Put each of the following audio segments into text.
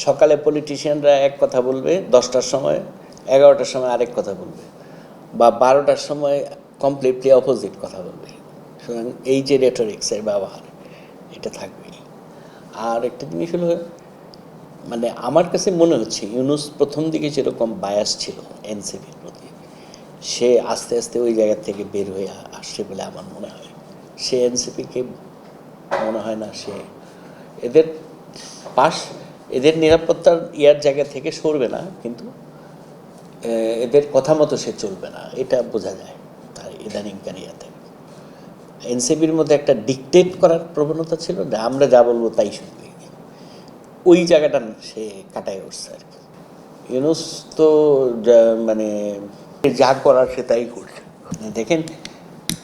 সকালে পলিটিশিয়ানরা এক কথা বলবে, 10টার সময় 11টার সময় আরেক কথা বলবে, বা 12টার সময় কমপ্লিটলি অপোজিট কথা বলবে। সুতরাং এই যে রেটরিক্সের ব্যবহার, এটা থাকবেই। আর একটা জিনিস হলো, মানে আমার কাছে মনে হচ্ছে ইউনূস প্রথম দিকে যেরকম বায়াস ছিল এনসিপির প্রতি, সে আস্তে আস্তে ওই জায়গা থেকে বের হয়ে আসছে বলে আমার মনে হয়। সে এনসিপিকে মনে হয় না সে এদের পাশ, এদের নিরাপত্তার ইয়ার জায়গা থেকে সরবে না, কিন্তু এদের কথা মতো সে চলবে না, এটা বোঝা যায় তার ইদানিংকার ইয়াতে। এনসিপির মধ্যে একটা ডিকটেট করার প্রবণতা ছিল, যে আমরা যা বলবো তাই শুনবে, ওই জায়গাটা সে কাটায় উঠছে আর কি। ইউনূস তো মানে যা করার সে তাই করছে। দেখেন,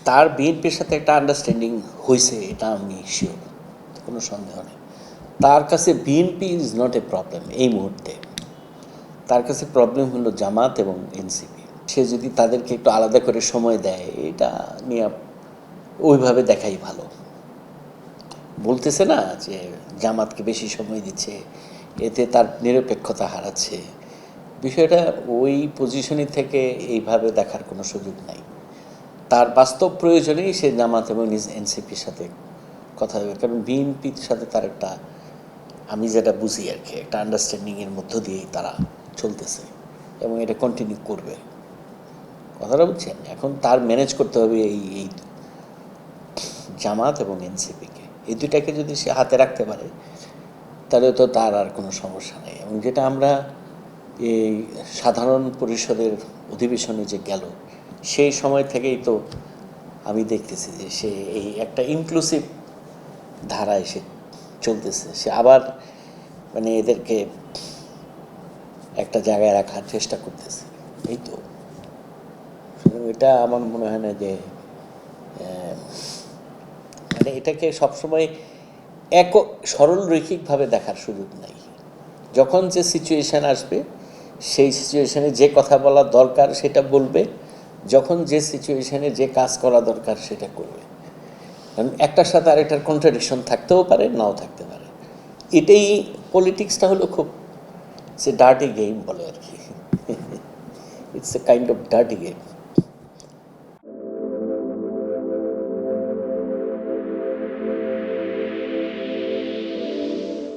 তার বিএনপির সাথে একটা আন্ডারস্ট্যান্ডিং হয়েছে, এটা আমি শিওর, কোনো সন্দেহ নেই। তার কাছে BNP is not a problem এই মুহূর্তে। তার কাছে প্রবলেম হলো জামাত এবং এনসিপি। সে যদি তাদেরকে একটু আলাদা করে সময় দেয়, এটা নিয়ে ওইভাবে দেখাই ভালো। বলতেছে না যে জামাতকে বেশি সময় দিচ্ছে, এতে তার নিরপেক্ষতা হারাচ্ছে, বিষয়টা ওই পজিশনে থেকে এইভাবে দেখার কোনো সুযোগ নাই। তার বাস্তব প্রয়োজনেই সে জামাত এবং এনসিপির সাথে কথা হবে, কারণ বিএনপির সাথে তার একটা, আমি যেটা বুঝি আর কি, একটা আন্ডারস্ট্যান্ডিংয়ের মধ্য দিয়েই তারা চলতেছে এবং এটা কন্টিনিউ করবে। কথাটা বুঝছেন? এখন তার ম্যানেজ করতে হবে এই জামাত এবং এনসিপিকে, এই দুইটাকে যদি সে হাতে রাখতে পারে, তাহলে তো তার আর কোনো সমস্যা নেই। এবং যেটা আমরা এই সাধারণ পরিষদের অধিবেশনে যে গেল, সেই সময় থেকেই তো আমি দেখতেছি যে সে এই একটা ইনক্লুসিভ ধারায় সে চলতেছে। সে আবার মানে এদেরকে একটা জায়গায় রাখার চেষ্টা করতেছে, এই তো। এটা আমার মনে হয় না যে মানে এটাকে সবসময় এক সরল রৈখিকভাবে দেখার সুযোগ নাই। যখন যে সিচুয়েশান আসবে, সেই সিচুয়েশানে যে কথা বলা দরকার সেটা বলবে, যখন যে সিচুয়েশানে যে কাজ করা দরকার সেটা করবে। কারণ একটার সাথে আরেকটার কন্ট্রাডিকশন থাকতেও পারে, নাও থাকতে পারে। এটাই পলিটিক্সটা হলো খুব, সে ডার্টি গেম বলে আর কি। It's a kind of dirty game.